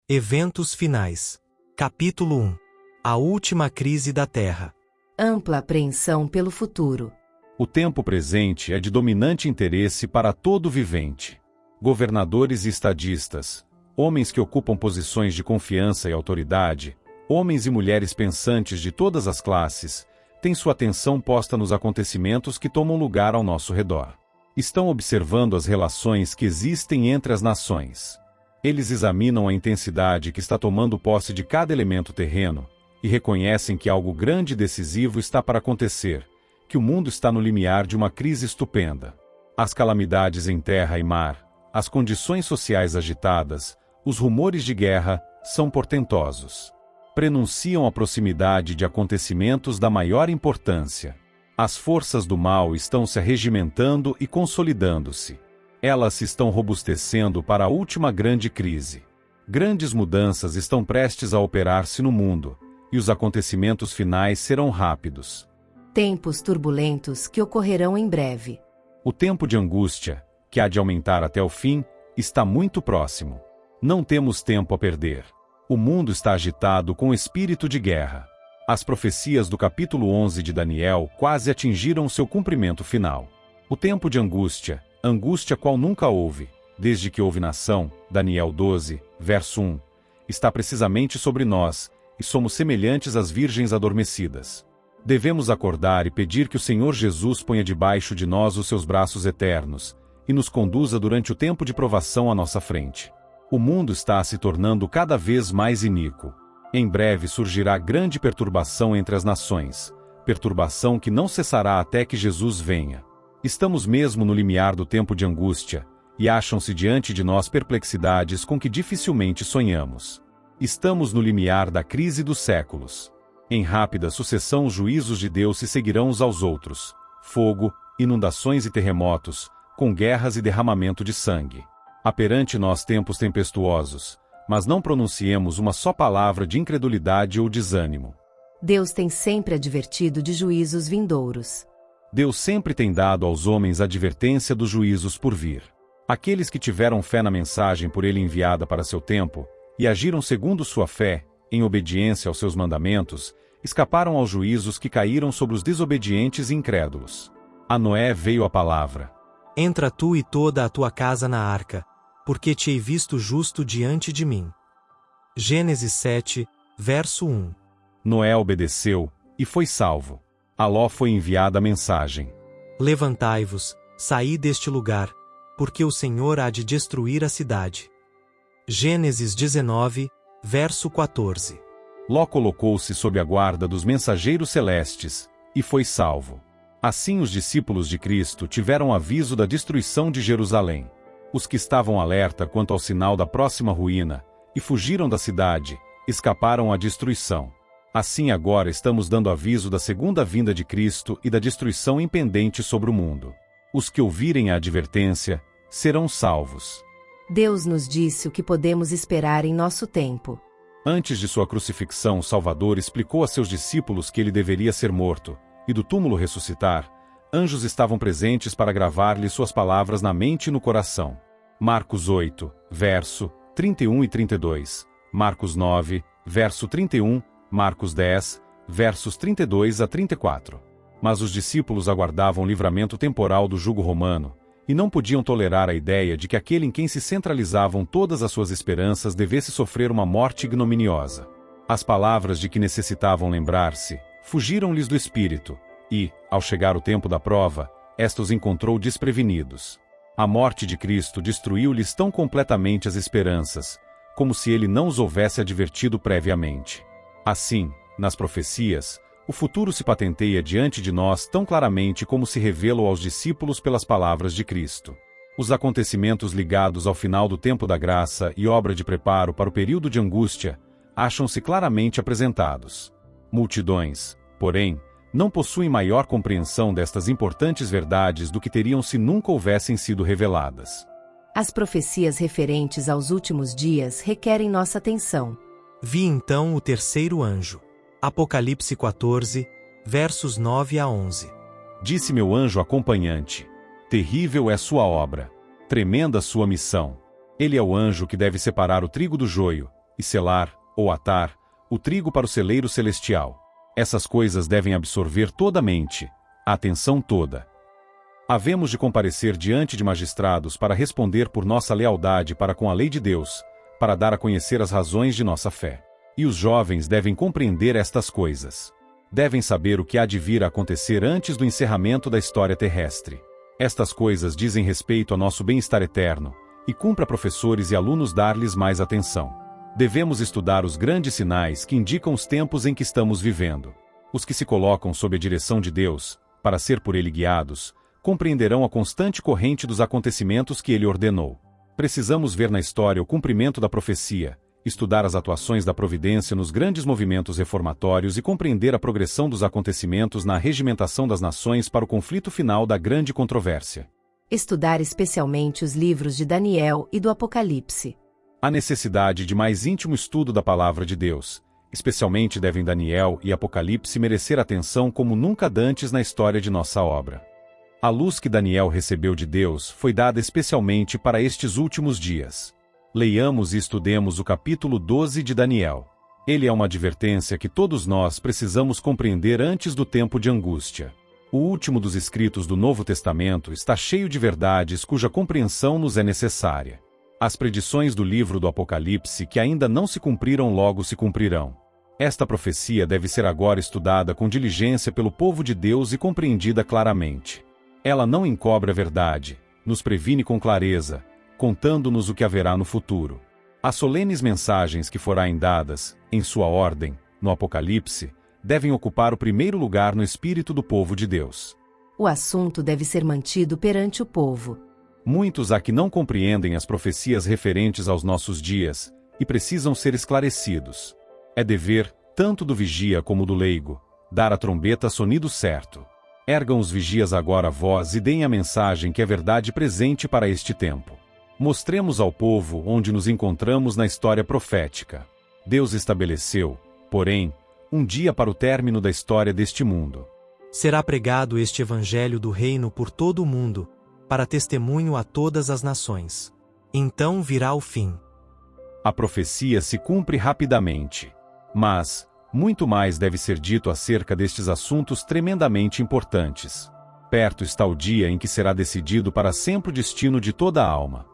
Eventos finais. Capítulo 1. A última crise da Terra. Ampla apreensão pelo futuro. O tempo presente é de dominante interesse para todo vivente. Governadores e estadistas, homens que ocupam posições de confiança e autoridade, homens e mulheres pensantes de todas as classes, têm sua atenção posta nos acontecimentos que tomam lugar ao nosso redor. Estão observando as relações que existem entre as nações. Eles examinam a intensidade que está tomando posse de cada elemento terreno e reconhecem que algo grande e decisivo está para acontecer, que o mundo está no limiar de uma crise estupenda. As calamidades em terra e mar, as condições sociais agitadas, os rumores de guerra são portentosos. Prenunciam a proximidade de acontecimentos da maior importância. As forças do mal estão se arregimentando e consolidando-se. Elas se estão robustecendo para a última grande crise. Grandes mudanças estão prestes a operar-se no mundo, e os acontecimentos finais serão rápidos. Tempos turbulentos que ocorrerão em breve. O tempo de angústia, que há de aumentar até o fim, está muito próximo. Não temos tempo a perder. O mundo está agitado com espírito de guerra. As profecias do capítulo 11 de Daniel quase atingiram seu cumprimento final. O tempo de angústia, angústia qual nunca houve, desde que houve nação, Daniel 12, verso 1, está precisamente sobre nós, e somos semelhantes às virgens adormecidas. Devemos acordar e pedir que o Senhor Jesus ponha debaixo de nós os seus braços eternos, e nos conduza durante o tempo de provação à nossa frente. O mundo está se tornando cada vez mais iníquo. Em breve surgirá grande perturbação entre as nações, perturbação que não cessará até que Jesus venha. Estamos mesmo no limiar do tempo de angústia, e acham-se diante de nós perplexidades com que dificilmente sonhamos. Estamos no limiar da crise dos séculos. Em rápida sucessão os juízos de Deus se seguirão uns aos outros: fogo, inundações e terremotos, com guerras e derramamento de sangue. Há perante nós tempos tempestuosos, mas não pronunciemos uma só palavra de incredulidade ou desânimo. Deus tem sempre advertido de juízos vindouros. Deus sempre tem dado aos homens advertência dos juízos por vir. Aqueles que tiveram fé na mensagem por ele enviada para seu tempo, e agiram segundo sua fé, em obediência aos seus mandamentos, escaparam aos juízos que caíram sobre os desobedientes e incrédulos. A Noé veio a palavra: Entra tu e toda a tua casa na arca, porque te hei visto justo diante de mim. Gênesis 7, verso 1. Noé obedeceu, e foi salvo. A Ló foi enviada a mensagem: Levantai-vos, saí deste lugar, porque o Senhor há de destruir a cidade. Gênesis 19, verso 14. Ló colocou-se sob a guarda dos mensageiros celestes, e foi salvo. Assim os discípulos de Cristo tiveram aviso da destruição de Jerusalém. Os que estavam alerta quanto ao sinal da próxima ruína, e fugiram da cidade, escaparam à destruição. Assim agora estamos dando aviso da segunda vinda de Cristo e da destruição impendente sobre o mundo. Os que ouvirem a advertência serão salvos. Deus nos disse o que podemos esperar em nosso tempo. Antes de sua crucifixão, o Salvador explicou a seus discípulos que ele deveria ser morto, e do túmulo ressuscitar. Anjos estavam presentes para gravar-lhe suas palavras na mente e no coração. Marcos 8, verso 31 e 32, Marcos 9, verso 31, Marcos 10, versos 32 a 34. Mas os discípulos aguardavam o livramento temporal do jugo romano, e não podiam tolerar a ideia de que aquele em quem se centralizavam todas as suas esperanças devesse sofrer uma morte ignominiosa. As palavras de que necessitavam lembrar-se fugiram-lhes do espírito, e, ao chegar o tempo da prova, esta os encontrou desprevenidos. A morte de Cristo destruiu-lhes tão completamente as esperanças, como se ele não os houvesse advertido previamente. Assim, nas profecias, o futuro se patenteia diante de nós tão claramente como se revela aos discípulos pelas palavras de Cristo. Os acontecimentos ligados ao final do tempo da graça e obra de preparo para o período de angústia acham-se claramente apresentados. Multidões, porém, não possuem maior compreensão destas importantes verdades do que teriam se nunca houvessem sido reveladas. As profecias referentes aos últimos dias requerem nossa atenção. Vi então o terceiro anjo. Apocalipse 14, versos 9 a 11. Disse meu anjo acompanhante: terrível é sua obra, tremenda sua missão. Ele é o anjo que deve separar o trigo do joio, e selar, ou atar, o trigo para o celeiro celestial. Essas coisas devem absorver toda a mente, a atenção toda. Havemos de comparecer diante de magistrados para responder por nossa lealdade para com a lei de Deus, para dar a conhecer as razões de nossa fé. E os jovens devem compreender estas coisas. Devem saber o que há de vir a acontecer antes do encerramento da história terrestre. Estas coisas dizem respeito ao nosso bem-estar eterno, e cumpre a professores e alunos dar-lhes mais atenção. Devemos estudar os grandes sinais que indicam os tempos em que estamos vivendo. Os que se colocam sob a direção de Deus, para ser por Ele guiados, compreenderão a constante corrente dos acontecimentos que Ele ordenou. Precisamos ver na história o cumprimento da profecia, estudar as atuações da providência nos grandes movimentos reformatórios e compreender a progressão dos acontecimentos na regimentação das nações para o conflito final da grande controvérsia. Estudar especialmente os livros de Daniel e do Apocalipse. Há necessidade de mais íntimo estudo da palavra de Deus. Especialmente devem Daniel e Apocalipse merecer atenção como nunca dantes na história de nossa obra. A luz que Daniel recebeu de Deus foi dada especialmente para estes últimos dias. Leiamos e estudemos o capítulo 12 de Daniel. Ele é uma advertência que todos nós precisamos compreender antes do tempo de angústia. O último dos escritos do Novo Testamento está cheio de verdades cuja compreensão nos é necessária. As predições do livro do Apocalipse que ainda não se cumpriram logo se cumprirão. Esta profecia deve ser agora estudada com diligência pelo povo de Deus e compreendida claramente. Ela não encobre a verdade, nos previne com clareza, contando-nos o que haverá no futuro. As solenes mensagens que forem dadas, em sua ordem, no Apocalipse, devem ocupar o primeiro lugar no espírito do povo de Deus. O assunto deve ser mantido perante o povo. Muitos há que não compreendem as profecias referentes aos nossos dias, e precisam ser esclarecidos. É dever, tanto do vigia como do leigo, dar a trombeta sonido certo. Ergam os vigias agora a voz e deem a mensagem que é verdade presente para este tempo. Mostremos ao povo onde nos encontramos na história profética. Deus estabeleceu, porém, um dia para o término da história deste mundo. Será pregado este evangelho do reino por todo o mundo, para testemunho a todas as nações. Então virá o fim. A profecia se cumpre rapidamente. Mas, muito mais deve ser dito acerca destes assuntos tremendamente importantes. Perto está o dia em que será decidido para sempre o destino de toda a alma.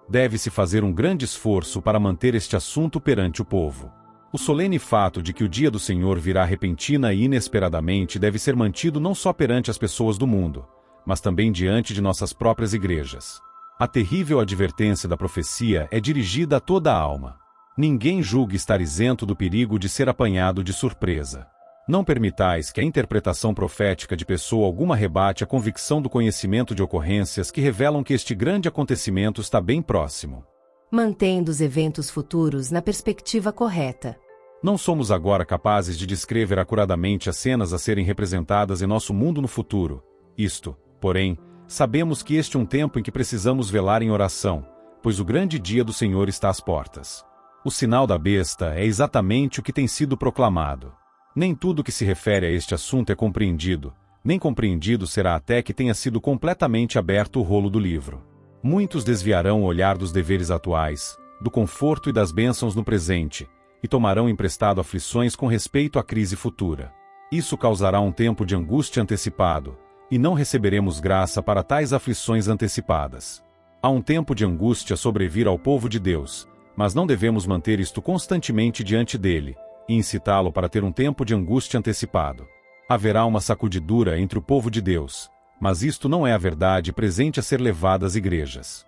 Deve-se fazer um grande esforço para manter este assunto perante o povo. O solene fato de que o dia do Senhor virá repentina e inesperadamente deve ser mantido não só perante as pessoas do mundo, mas também diante de nossas próprias igrejas. A terrível advertência da profecia é dirigida a toda a alma. Ninguém julgue estar isento do perigo de ser apanhado de surpresa. Não permitais que a interpretação profética de pessoa alguma rebate a convicção do conhecimento de ocorrências que revelam que este grande acontecimento está bem próximo. Mantendo os eventos futuros na perspectiva correta. Não somos agora capazes de descrever acuradamente as cenas a serem representadas em nosso mundo no futuro. Isto, porém, sabemos que este é um tempo em que precisamos velar em oração, pois o grande dia do Senhor está às portas. O sinal da besta é exatamente o que tem sido proclamado. Nem tudo que se refere a este assunto é compreendido, nem compreendido será até que tenha sido completamente aberto o rolo do livro. Muitos desviarão o olhar dos deveres atuais, do conforto e das bênçãos no presente, e tomarão emprestado aflições com respeito à crise futura. Isso causará um tempo de angústia antecipado, e não receberemos graça para tais aflições antecipadas. Há um tempo de angústia sobrevir ao povo de Deus, mas não devemos manter isto constantemente diante dele, e incitá-lo para ter um tempo de angústia antecipado. Haverá uma sacudidura entre o povo de Deus, mas isto não é a verdade presente a ser levada às igrejas.